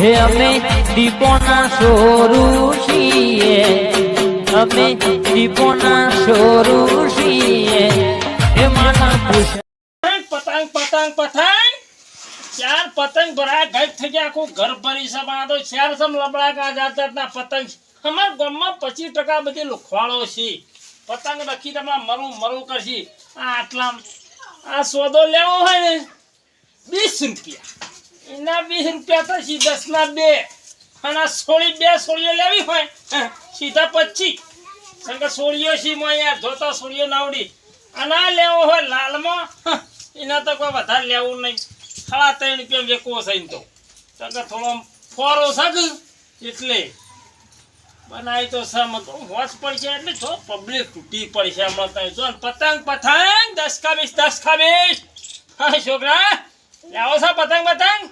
હે અમે દીપોના સોરું છીએ, અમે દીપોના સોરું છીએ. હે માના પતંગ પતંગ પતંગ ચાર પતંગ ભરા ઘર થઈ ગયા, આખું ઘર ભરી સભા તો ચાર સમ લબડા કા જાતના પતંગ. અમારા ગામમાં 25% બધી લુખવાળો છે. પતંગ રખી તમારે મરું મરું કરશી. આટલા આ સોદો લેવો હોય ને 20 રૂપિયા, એના 20 રૂપિયા થશે 10 ના 2, અને આ સોળી 2 સોળીઓ લેવી હોય સીધા 25. કારણ કે સોળીઓ છે માં યાર જોતા સોળીઓ નાવડી. અને આ લેવો હોય લાલમાં એના તો કોઈ વધારે લેવું નહીં, 3.5 રૂપિયા વેકવો છે તો. કારણ કે થોડો ફોરો છે એટલે બનાવી તો સમ તો વોચ પડશે એટલે જો પબ્લિક તૂટી પડશે હમણાં. તમે જો પતંગ પતંગ 10 કા 20. હા છોકરા લેવો છે પતંગ પતંગ?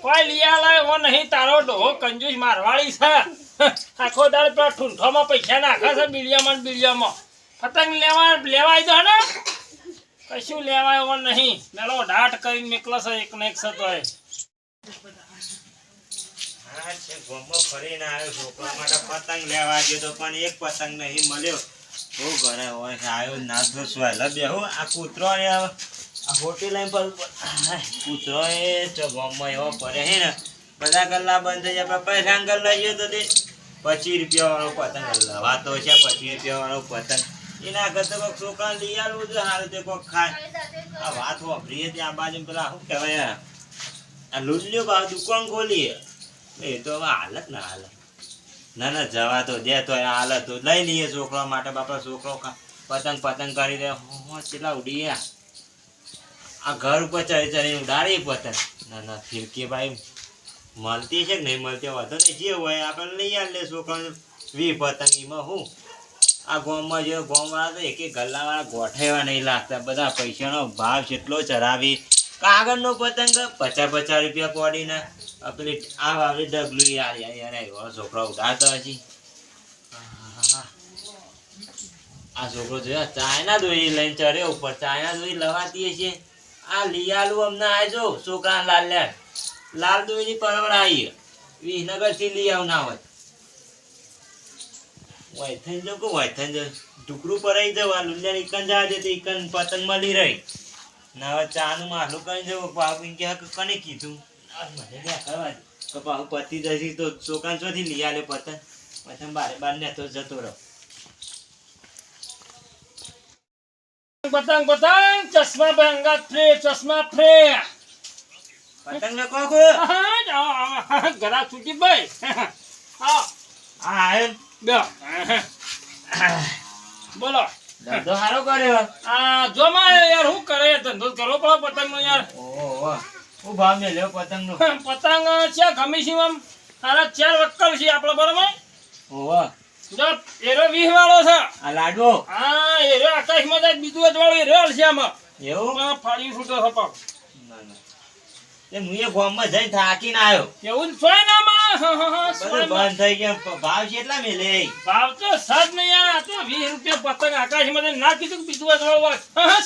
કોઈ લીયા લાવ્યો નહીં, તારો ડોહો કંજૂસ મારવાડી છે. આખો દાડ પેલા ઠૂંઠોમાં પૈસા નાખે છે બીડિયામાં. પતંગ લેવાય તો ને કશું લેવાય એવો નહીં. મેલો ડાટ કરીને મેકલો છે એક ને એક સતો હોય. ફરીને આવ્યો છોકરા માટે પતંગ લેવા ગયો તો પણ એક પતંગ નહીં મળ્યો. બહુ ઘરે હોય આવ્યો નાચો સ્વાય બેહું. આ કૂતરો આ હોટેલ પર કૂતરો એ ગમમાં એવો પડે હે ને બધા ગલ્લા બંધ થઈ જાય. પૈસા અંગલ લઈ ગયો તો તે 25 રૂપિયા વાળો પતંગ લવાતો છે. 25 રૂપિયા વાળો પતંગ એના કરતા કોઈક છોકરા લઈ આવવું છે સારું તે કોઈક ખાય. આ વાત વાપરીએ ત્યાં બાજુ પેલા શું કહેવાય આ લુલ્યો બા દુકાન ખોલીએ એ તો હવે હાલત ના હાલત. ના જવા તો દે તો હાલત તો લઈ લઈએ છોકરા માટે. બાપા છોકરો પતંગ કરી દે કેટલા ઉડીએ. આ ઘર ઉપર ચડી ઉડાડી પતંગ. ના ફિરકી ભાઈ મળતી છે કે નહીં મળતી વધુ નહીં, જે હોય આપણે લઈ આવીએ છોકરાને 20 પતંગ. એમાં હું આ ગામમાં જો ગામવાળા તો એક ગલ્લાવાળા ગોઠેવા નહીં લાગતા. બધા પૈસાનો ભાવ કેટલો ચડાવી. કાગળનો પતંગ 50 રૂપિયા પડીને પેલી આ વાવડી ડગલું યાર છોકરા ઉડાડતા હશે. આ છોકરો જોયા ચાઇના દોરી લઈને ચડ્યો ઉપર. ચાઇના દોરી લવાતી હશે. આ લીયાલું અમને આવજો છોકરા લાલ દોરી પરવડ આવી વિસનગર થી લઈ આવ ના હોય વૈથન જો વૈથન જો ટુકડું પરાઈ જવા લુલિયા ઈકન જવા દે તો ઈકન પતંગ મળી રહી. ના હવે ચાનું માલું કઈ જવું પાપુ કે કને કીધું મને લ્યા કરવા દે પાપુ પતી જશે તો છોકરા ચોથી લઈ આલે પતંગ. પતંગ બાર ને તો જતો રહો. પતંગ પતંગ ચશ્મા ભંગાત ફ્રે ચશ્મા ફ્રે પતંગ ને કોક ઘરા છૂટી ભાઈ. હા આયન બે બોલો ધંધો સારો કર્યો. આ જો માં યાર હું કરે ધંધો કરવો પડે પતંગ નો યાર. ઓહો હું ભાવ મે લ્યો પતંગ નો. પતંગ છે ગમી છે આમ સારા 4 વક્કલ છે આપણે બરાબર. ઓહો જો એરો 20 વાળો છે આ લાડવો. હા એરો આકાશમાં જાય બીજું જ વાળો એરો છે આમાં. એવું ફાડી છૂટો સપા. ના ના એ મુએ ગામમાં જઈ થાકીને આવ્યો. એવું જ સોય ના માં. બધું બંધ થઈ ગયા. ભાવ કેટલા મેલે? ભાવ તો સજ નહીં યાર. તો 20 રૂપિયા પતંગ આકાશમાં જઈને ના કીધું બીજું જ વાળો.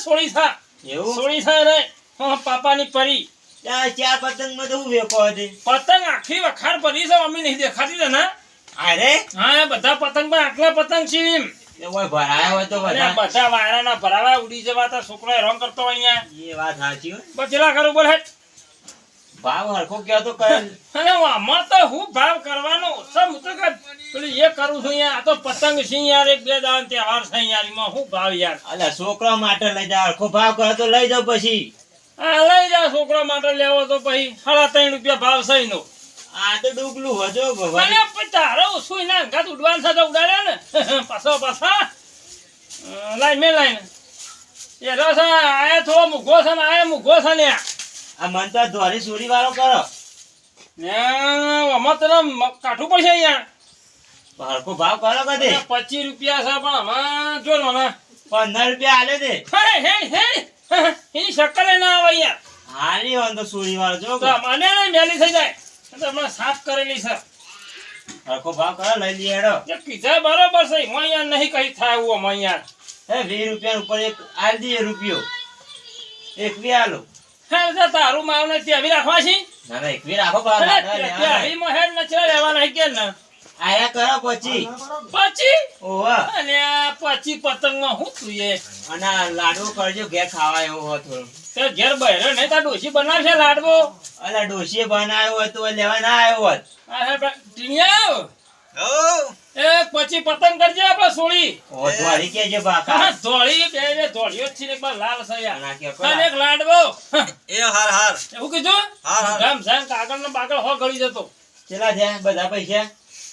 સોળી થા એવું સોળી થા રે પાપાની પરી. ત્યાં 4 પતંગ માં તો હું વેકો હતી. પતંગ આખી વખાર પરી છે અમે નહીં દેખાતી છે ને. અરે હા બધા પતંગ પણ આટલા પતંગ છે એમ. એ કોઈ ભરાયા હોય તો બધા વાયરાના ભરાવા ઉડી જવા તા છોકરા રંગ કરતો હોય અહીંયા. એ વાત સાચી હોય. બચેલા કરું બોલ હેઠ. ભાવ હરખો કયો તો કરે. અરે આમાં તો હું ભાવ કરવાનો ઓછા હું તો પેલું એ કરું છું યાર. આ તો પતંગ છે યાર, 1-2 દાડા તહેવાર છે યાર. એમાં હું ભાવ યાર. અલ્યા છોકરા માટે લઈ જા. હરખો ભાવ કરે તો લઈ જાવ પછી. હા લઈ જા છોકરા માટે લેવો તો પછી 3.5 રૂપિયા ભાવ છે એનો. આ તો ડૂબલું હજો ભગવાન. અને પછી તારો શું ના ઘાત ઉડવાન સાથે ઉડાડ્યા ને પાછા લાઈ મેં લાઈને એ રસ આયા થોડો મૂઘો છે ને આયા મૂઘો છે ને. આ મન તો ધોરી સોરી વાળો કરો ને આમાં તને કાઠું પડશે યાર. હરખો ભાવ કરો કદે. 25 રૂપિયા છે પણ આમાં જો ને 15 રૂપિયા આલે દે. એની શક્કર ના આવે યાર. હારી વાંધો સોરી વાળો જો તો મને મેલી થઈ જાય તો હમણાં સાફ કરેલી છે. હરખો ભાવ કરો લઈ લઈએ હેડો. કીધા બરોબર છે એમાં યાર નહીં કઈ થાય એવું અમારે યાર. હે 20 રૂપિયા ઉપર એક આલ દઈએ રૂપિયો. એક બી આલો. હા તારું માવને ત્યાં રાખવા છે ના ના એકવી રાખો પા અરે લાડવા તે લેવાના. હરીમાં હેડ નચરા લેવાના કે ના આયા કરો પછી પછી ઓવા અને આ પછી પતંગમાં હું તું એ અને આ લાડવો કરજો ઘેર ખાવા એવું હોય થોડું. તે ઘેર બહેરો નહીં તાર ડોશી બનાવશે લાડવો અલા ડોશીએ બનાવ્યો હોય તો લેવા ના આવ્યો હોત. અરે ટીણિયા એ પછી પતંગ કરજે આપણે સોળી ઓ ધોળી કેજે બાકા. હા, ધોળી બે ધોળીઓ જ છે ને એક બાર લાલ સયા અને આ કે અને એક લાડવો એ હાર હાર એવું કીધું હાર હાર ગામ સાહેબ કાગળ ને બાગળ હો ગળી જતો ચેલા છે બધા પૈસા?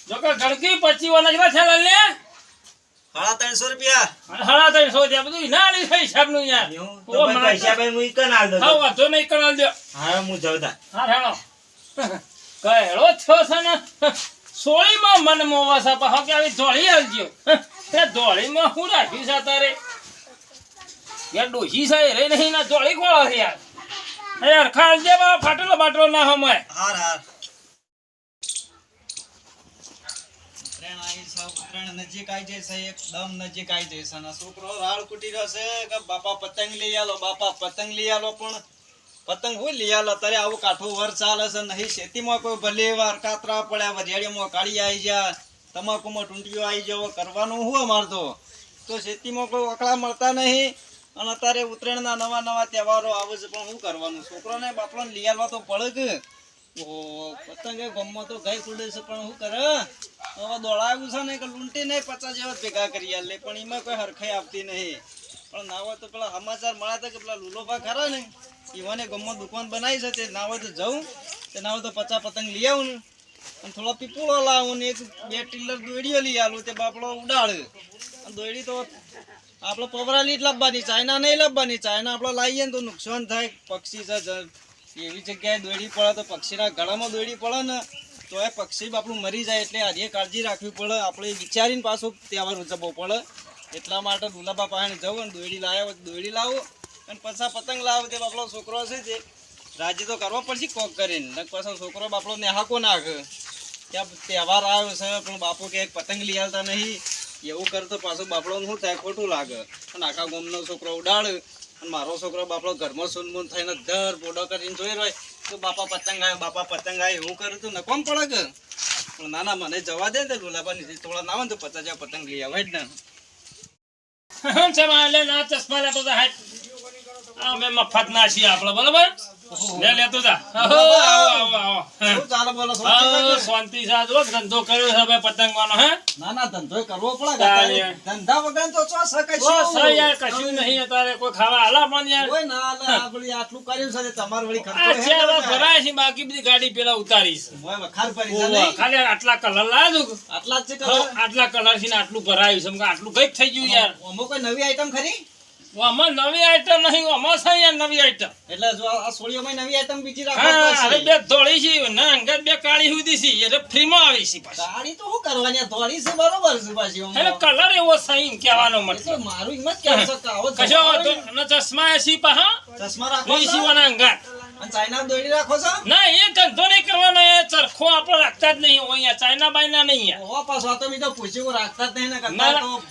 જો કે ગણકી પછી વનજવા છે લાલે ₹350 રૂપિયા અને હળા 300 ત્યાં બધું ના લી થઈ હિસાબ નું યાર એવું? ઓ, તો ભાઈ મારે પૈસા ભાઈ હું ઈ કન આલ દઉં. હા વાંધો નહીં કરાલ દો હા હું જાઉં તા. હા હેણો કહેલો છો છે ને સોળીમાં મન મોવા છે પણ હવે આવી ધોળી આવજો એ ધોળીમાં શું રાખ્યું છે તારે યાર ડોશી છે રે નહીં ના ધોળી કોળો છે યાર યાર ખાલ દે બા ફાટેલો બાટલો ના હમાય હાર હાર ઉત્તરાયણ આવી છે ઉત્તરાયણ નજીક આવી જાય છે એકદમ નજીક આવી જાય છે અને છોકરો રાડ કૂટી રહ્યો છે કે બાપા પતંગ લઈ આલો બાપા પતંગ લઈ આલો પણ પતંગ હું લઈ આલો તારે આવું કાઠું વર ચાલે છે નહીં ખેતીમાં કોઈ ભલે વાર કાતરા પડ્યા વરિયાળીમાં કાળી આવી જાય તમાકુમાં ટૂંટીઓ આવી જાવ કરવાનું હું અમારતો તો ખેતીમાં કોઈ વકડા મળતા નહીં અને અત્યારે ઉત્તરાયણના નવા નવા તહેવારો આવે છે પણ શું કરવાનું છોકરોને બાપડાને લઈ આવવા તો પડે કે ઓહો પતંગે ગમમાં તો ગાય કુડે છે પણ શું કરે હવે દોડાવ્યું છે ને કે લૂંટી નહીં 50 જેવા ભેગા કરી આલે પણ એમાં કોઈ હરખાઈ આવતી નહીં પણ ના હોય તો પેલા સમાચાર મળ્યા હતા કે પેલા લુલોભા ખરા ને ઈવાને ગમમાં દુકાન બનાવી છે તે ના હોય તો જવું તે ના હોય તો 50 પતંગ લઈ આવું ને અને થોડો પીપળો લાવું ને એક 2 ટીલર દોડીઓ લઈ આલું તે બાપડો ઉડાડે અને દોડી તો આપણે પવરાલી જ લાવવાની ચાઇના નહીં લાવવાની ચાઇના આપણે લાવીએ ને તો નુકસાન થાય પક્ષી છે એવી જગ્યાએ દોડી પડે તો પક્ષીના ગળામાં દોડી પડે ને તો એ પક્ષી આપણું મરી જાય એટલે આજે કાળજી રાખવી પડે આપણે વિચારીને પાછું તહેવાર ઉજવવો પડે એટલા માટે દુલાબા પાસે જવું અને દોડી લાવ્યો દોડી લાવો અને પાછા પતંગ લાવો તે બાપડો છોકરો છે જે રાજી તો કરવો પડશે કોક કરીને ને પાછો છોકરો બાપડો નેહાકો નાખે ત્યાં તહેવાર આવ્યો છે પણ બાપુ કે એક પતંગ લઈ આવતા નહીં એવું કરતો પાછો બાપડો શું થાય ખોટું લાગે અને આખા ગામનો છોકરો ઉડાડે અને મારો છોકરો બાપડો ઘરમાં સુનમુન થઈને દર પોડો કરીને જોઈ રહ્યો તો બાપા પતંગ આવ્યો એવું કરું તો નકોમ પડે કે પણ ના ના મને જવા દે ને લુલાબાની થોડા ના આવે ને તો 50 જેવા પતંગ લઈ આવે જ ને ચમા લે ના ચશ્મા લેતો જા હાટ અમે મફત ના છીએ આપણે બરોબર લે લેતો જા આવો આવો આવો શું ચાલે બોલો હા, શાંતિ સા જો ધંધો કર્યો છે ભાઈ પતંગવાનો હે ના ના ધંધો કરવો પડે તારે. ધંધા વગર તો ચો સકાય ઓ સર યાર કશું નહીં અત્યારે કોઈ ખાવા હાલા પણ યાર કોઈ ના આલે આ વળી આટલું કર્યું છે તમાર વળી ખર્ચો આ હે ચાર ને ભરાય છે બાકી બધી ગાડી પેલા ઉતારી છે મોય વખાર પડી છે ઓવા, નહીં ખાલી આટલા કલર લાવ્યો આટલા જ છે હા, કલર આટલા કલર થી ને આટલું ભરાયું છે એમ કે આટલું કઈક થઈ ગયું યાર અમુક કોઈ નવી આઈટમ ખરી આમાં નવી આઈટમ નહીં આમાં છે યાર નવી આઈટમ એટલે જો આ સોળીઓમાં નવી આઈટમ બીજી રાખો હા હવે બે ધોળી છે ના અંગત બે કાળી સુધી છે એટલે ફ્રીમાં આવી છે પાછી ગાડી તો શું કરવાની આ ધોળી છે બરોબર છે પાછી આમ. એટલે કલર એવો સહી કહેવાનો એટલે મતલબ મારું એમ જ કહેવું છે કે આવો કશો વાંધો ધોળી. અને ચશ્મા એસી પા ચશ્મા રાખો વીસી છો? વાના અંગાત અને ચાઇના દોડી રાખો છો ના એ ધંધો નહીં કરવાનો એ ચરખો આપણે રાખતા જ નહીં હોય અહીંયા ચાઇના બાયના નહીં યાર ઓવા પાછો આ તો બીજો પૂછ્યું રાખતા જ નહીં ને ના, કરતા ના. તો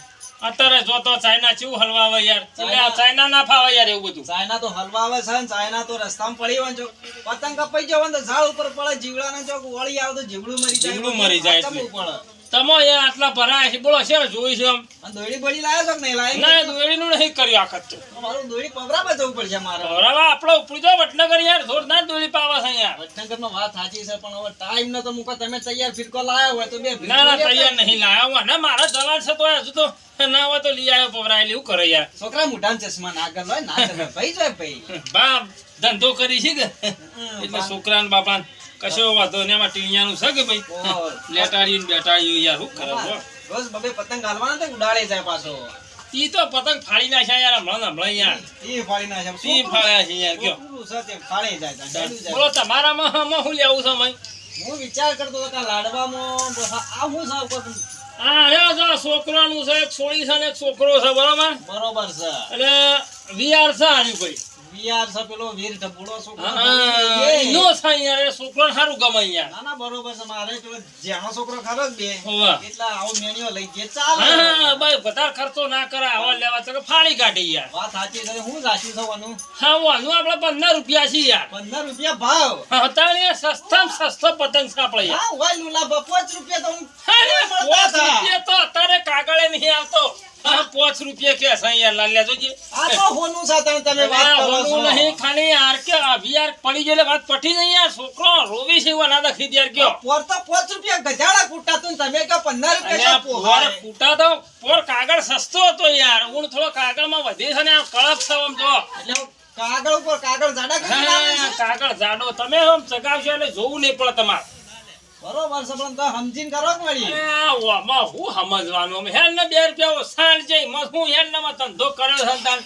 અત્યારે જો તો ચાઇના ચેવું હલવા આવે યાર એટલે આ ચાઇના ના ફાવે યાર એવું બધું ચાઇના તો હલવા આવે છે ને ચાઇના તો રસ્તામાં પડી હોય ને જો પતંગ કપાઈ જવો ને તો ઝાડ ઉપર પડે જીવડાને જો વળી આવે તો જીવડું મરી જાય જીવડું મરી જાય વાંચવું એટલે. પડે તમે યાર આટલા ભરાય છે બોલો છે જોઈ છે આમ અને દોડી બળી લાવ્યો છો કે નહીં લાવ્યો? ના દોડીનું નહીં કર્યું આખત તો મારું દોડી પગરામાં જવું પડશે મારે હવે આપણે ઉપડી જાવ વટનગર યાર જોરદાર દોડી પાવા છે યાર વડનગરમાં વાત સાચી છે પણ હવે ટાઈમ ન તો મૂકો તમે તૈયાર ફિરકો લાવ્યો હોય તો બે ફિરકો ના ના લેતા તૈયાર જ નહીં લાયા હું ના મારા જવાન છે તો હજુ તો ના હોય તો લઈ આવ્યો પવરાયેલી એવું કરે યાર છોકરા મોઢામાં ચશ્મા ના કર ના ચલે ભાઈ જોય ભાઈ બાપ ધંધો કરી છે કે એટલે છોકરા ને બાપા કશો વાંધો ને એમાં ટીણિયાનું છે કે ભાઈ ઓહો. લેટાડ્યું ને બેટાડ્યું યાર શું કરે બોલ. રોજ બબે પતંગ ગાલવાના તો ઉડાડે જાય પાછો ઈ તો પતંગ ફાડી નાખ્યા યાર હમણાં યાર ઈ ફાડી નાખે ઈ ફાડ્યા છે યાર કયો છોકરું છે તે ફાડી જાય ડાડું જાય. બોલો તમારામાં આમાં શું લેવું છે ભાઈ હું વિચાર કરતો હતો કે આ લાડવામાં બસ આ હું સાવ કરું. આ રહ્યો છે છોકરાનું છે એક છોડી છે ને એક છોકરો છે બરોબર બરોબર છે એટલે વિયાર છે આની કોઈ વીઆર છે પેલો વીર ઢબુડો છોકરો નો થાય યાર એ છોકરાને સારું ગમે યાર ના ના બરોબર છે મારે પેલો જેનો છોકરો ખરો જ બે હોવે. એટલા આવો મેણીઓ લઈ ગયા ચાલે હા ભાઈ વધારે ખર્ચો ના કરે આવા લેવા તો ફાળી કાઢી યાર વાત સાચી છે હું સાચું થવાનું હા વાનું આપણે 15 રૂપિયા છે યાર 15 રૂપિયા ભાવ અત્યારે સસ્તામાં સસ્તો પતંગ છે આપણે યાર હા ઓય લુલા 5 રૂપિયા તો હું અરે, મળતા 5 હતા. રૂપિયા તો અત્યારે કાગળે નહીં આવતો 5 રૂપિયા કે છે યાર લાલ્યા જોજે આ તો હોનું સાથે તમે વાત આ કરો છો હોનું નહીં ખાલી આર કે અભિયાર પડી ગયેલે વાત પટી નહીં યાર છોકરો રોવી છે એવા ના દખી દ્યાર કયો પોર તો 5 રૂપિયા ગજાડા કુટા તું તમે કે 15 રૂપિયા અલ્યા, તો પોર પોહાય. કૂટા તો પોર કાગળ સસ્તો હતો યાર ઊણ થોડો કાગળમાં વધી છે ને આ કડક છે આમ જો એટલે કાગળ ઉપર કાગળ જાડા કરી લાવે હા, છે કાગળ જાડો તમે આમ ચગાવશો એટલે જોવું નહીં પડે તમારે બરોબર છે પણ તો સમજીને કરો કે વળી અલ્યા, ઓમાં હું સમજવાનું અમે હેડ ને 2 રૂપિયા સાંજ જઈ હું હેડ નામાં ધંધો કર્યો છે તાન.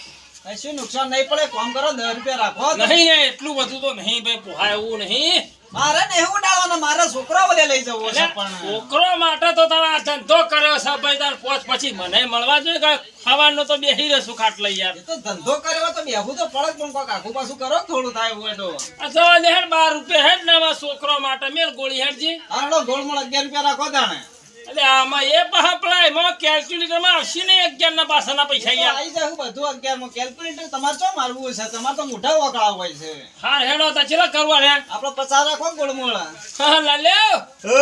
કશું નુકસાન નહીં પડે કામ કરો 10 રૂપિયા રાખો નહીં ને એટલું બધું તો નહીં ભાઈ પોહાય એવું નહીં મારે ને એવું ડાળવાનો મારા છોકરા બધે લઈ જવો છે અલ્યા, પણ છોકરો માટે તો તમે આ ધંધો કર્યો છે ભાઈ તાર પોચ પછી મને મળવા જોઈએ કે ખાવાનું તો બેહી રહેશું ખાટલે યાર એ તો ધંધો કર્યો તો બેહું તો પડે જ પણ કોક આખું પાછું કરો કે થોડું થાય હોય તો આ જવા દે હેડ 12 રૂપિયા હેડ ને આમાં છોકરો માટે મેલ ગોળી હેડજી હાલો ગોળમોળ 11 રૂપિયા રાખો તાણે એટલે આમાં એ પાછા પેલા એમાં કેલ્ક્યુલેટરમાં આવશે ને 11 ના પાછળના પૈસા યાર આવી જાય હું બધું 11 માં કેલ્ક્યુલેટર તમારે ચો મારવું છે તમારે તો મોઢા વકળા હોય છે હા હેડો તા ચેલા કરવા રે આપણો 50 રાખો ગોળમોળ હા લાલ્યો ઓ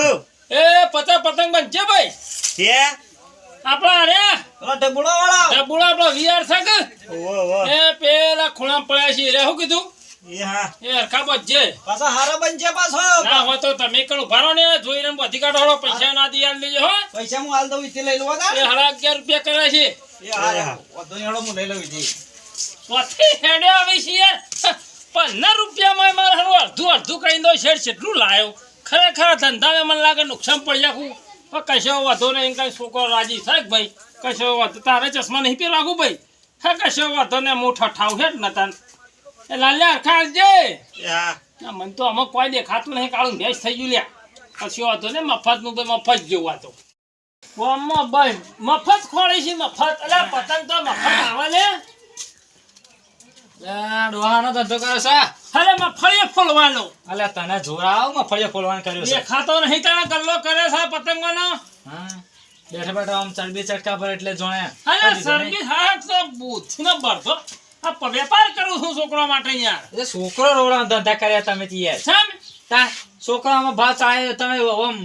એ પતંગ બનશે ભાઈ કે આપણા રે પેલા ઢબુડો વાળા ડબુડા આપણો વીઆર છે કે ઓ એ પેલા ખૂણા પડ્યા છે રે શું કીધું એ હા એ હરખા બચજે પાછા હારા બનશે પાછો ના હોય તો તમે કણ ભારો ને જોઈને બધી કાઢો પૈસા ના દી આલ લેજો હો પૈસા હું હાલ દઉં ઈથી લઈ લઉં એ તા હરા 11 રૂપિયા કરે છે એ હારા વધુ હેડો હું લઈ લઉં ઈથી પોથી હેડે આવી છે યાર 15 રૂપિયામાં મારે હારું અડધું કહી દો શેર કેટલું લાયો ખરેખર ધંધામાં મને લાગે નુકસાન પડી જાખું પણ કશો વાંધો નહીં કઈ છોકરો રાજી થાય કે ભાઈ કશો વાંધો તારે ચશ્મા નહીં પહેરવાગું ભાઈ હા કશો વાંધો ને મોટા ઠાવ હેડ ન તાન એ લાલ્યા ખાજે એ હા ના મને તો આમાં કોઈ દેખાતું નહીં કાળું ભેંસ થઈ ગયું લ્યા કશો વાંધો ને મફતનું ભાઈ મફત જેવું આ તો ગામમાં ભાઈ મફત ખોળે છે મફત અલ્યા પતંગ તો મફત આવે ને ડોહાનો ધંધો કર્યો છે અરે મફળીએ ફોલવાનો અલ્યા તને જોર આવ મફળીએ ફોલવાનું કર્યું છે દેખાતો નહીં તારા ગલ્લો કરે છે પતંગવાનો હા બેઠા બેઠા આમ ચરબી ચટકા પર એટલે જોણે અરે સર્વિસ હા તો બુથનો બરધો આ વેપાર કરું છું છોકરા માટે યાર એ છોકરો રોવડાનો ધંધા કર્યા તમે તો યાર સામ તા છોકરામાં ભાવ ચાલે તમે આમ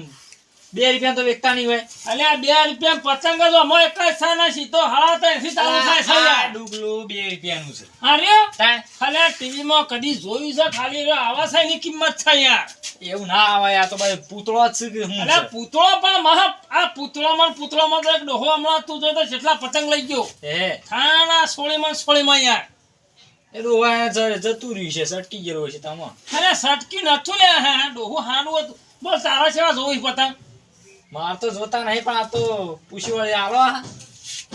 2 રૂપિયા તો વેચતા નહીં હોય અલ્યા 2 રૂપિયા પતંગ જ અમે એક જ સાના સીધો હા તો એથી ચાલુ થાય છે આ યાર ડુગલું 2 રૂપિયાનું છે અરે તા અલ્યા ટીવી માં કદી જોયું છે ખાલી રે આવા છે ની કિંમત છે યાર એવું ના આવે આ તો ભાઈ પૂતળો જ છે કે હું અલ્યા છે પૂતળો પણ મહા આ પૂતળામાં તો એક ડોહો હમણાં તું જો તો જેટલા પતંગ લઈ ગયો હે થાણા સોળીમાં યાર એ ડોહા જતું રહ્યું છે સટકી ગયેલો છે તામાં અરે સટકી નતું લે હા ડોહો હાનું હતું બોલ તારા સેવા જોઈ પતંગ માર તો જોતા નહીં પણ આ તો પૂછી વળી આલો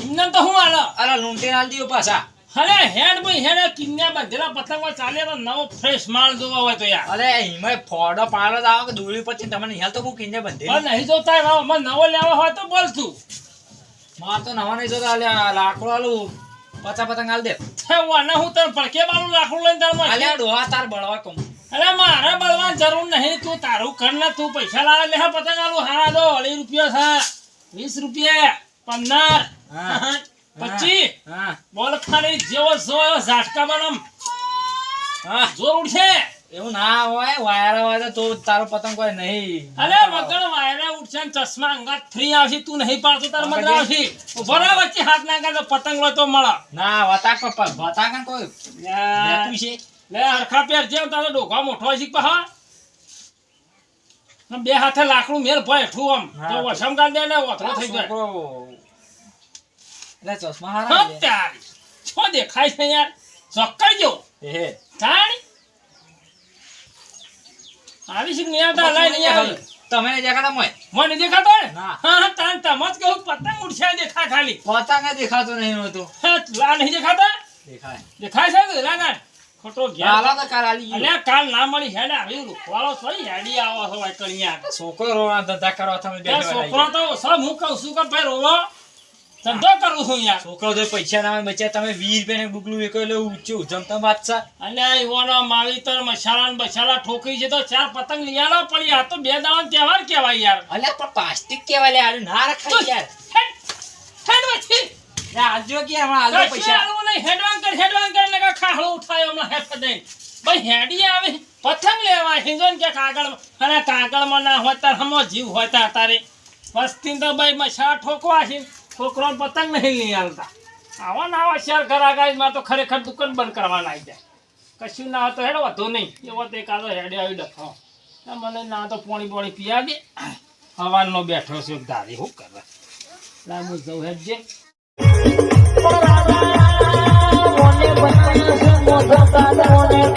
એમને તો હું આલો અરે લૂંટી આલ દીયો પાછા અરે હેડ ભાઈ હેડ કિન્યા બંધેલા પતંગો ચાલે તો નવો ફ્રેશ માલ જોવા હોય તો યાર અરે હિમાય ફોડો પાડો જ આવો કે દોરી પછી તમને હિયાલ તો હું કિન્ને બંધે પણ નહીં જોતા એમાં નવો લેવા હોય તો બોલ તું માર તો નવા નહીં જોતા અલ્યા લાકડો આલું પચા પતંગ આલ દે હે વાના હું તને પડકે બાળું લાકડું લઈને તારમાં અલ્યા ડોહા તાર બળવા કમ અરે મારા બળવાની જરૂર નહીં તું તારું કર ને તું પૈસા લાવે લે પતંગ આલું હા દો 20 રૂપિયા છે 20 રૂપિયા 15 હા. 25 હા બોલ ખાલી જેવો જો ઝાટકા બનમ હા જોર ઉડશે એવું ના હોય વાયરા હોય તો તારો પતંગ કોઈ નહીં અરે વગર વાયરા ઉડશે ને ચશ્મા અંગાત ફ્રી આવશે તું નહીં પાડતો તાર મજા આવશે ઉભો રહો વચ્ચે હાથ નાખે તો પતંગ હોય તો મળે ના વતાકણ કોઈ લેતું છે લે હરખા પેર જેમ તારો ડોઘા મોટો છે પા બે હાથે લાકડું મેલ ભાઈ ઠું આમ તો વસમ ગાલ દે ને ઓથરો થઈ જાય છોકરો એટલે ચશ્મા હારા લે. તારી શું દેખાય છે યાર ચોક્કર જો હે તાણી આવી છે ને તા લઈ નહીં આવે તમે નહીં દેખાતા મોય મને દેખાતો ને ના. હા તાન તમત કહું પતંગ ઉડશે દેખા ખાલી પતંગ દેખાતો નહીં હોતો હા લા નહીં દેખાતા દેખાય દેખાય છે કે લાગા ખોટો ઘેર હાલો તો કાલ આલી ગયો. અલ્યા કાલ ના મળી હેડ આવી રૂખવાળો સોઈ હેડી આવો છો કણિયા છોકરો રોવાના ધંધા કરવા તમે ત્યાં બેઠા છોકરો તો સબ હું કહું છું કે ભાઈ રોવો ધંધો કરું છું યાર છોકરો તો પૈસા ના આવે બચ્યા તમે 20 રૂપિયાનું ડુગલું વેકો એટલે ઊંચું જમતા વાત છે. અને ઈવાનો માવીતર મસાલા ને બસાલા ઠોકી છે તો 4 પતંગ લઈ આલો પડી આ તો 2 દાવાનો તહેવાર કહેવાય યાર અલ્યા પણ પ્લાસ્ટિક કેવા લે આનું ના રખાય યાર. હેડ વચ્ચે લે આલજો કે હમણાં આલજો પૈસા. હેડવાન કર ને ખાહળો ઉઠાયો હમણાં હેડ દે ભાઈ હેડી આવે પતંગ લેવા હિંજોન કે કાગળ અને કાગળમાં ના હોય તાર હમો જીવ હોય તારે વસ્તી તો ભાઈ મસા ઠોકવા છે છોકરો પતંગ નહીં લઈ આવતા આવા ના આવા શેર કરા ગાય માં તો ખરેખર દુકાન બંધ કરવાના આવી જાય કશું ના હોય તો હેડ વધુ નહીં એવો તે કાદો હેડે આવી ડખો મને ના તો પોણી પીયા દે હવાનો બેઠો છે ધારી શું કરે લાંબુ જવું હેડજે મોને બનાવ્યો છે મોઢો કાદો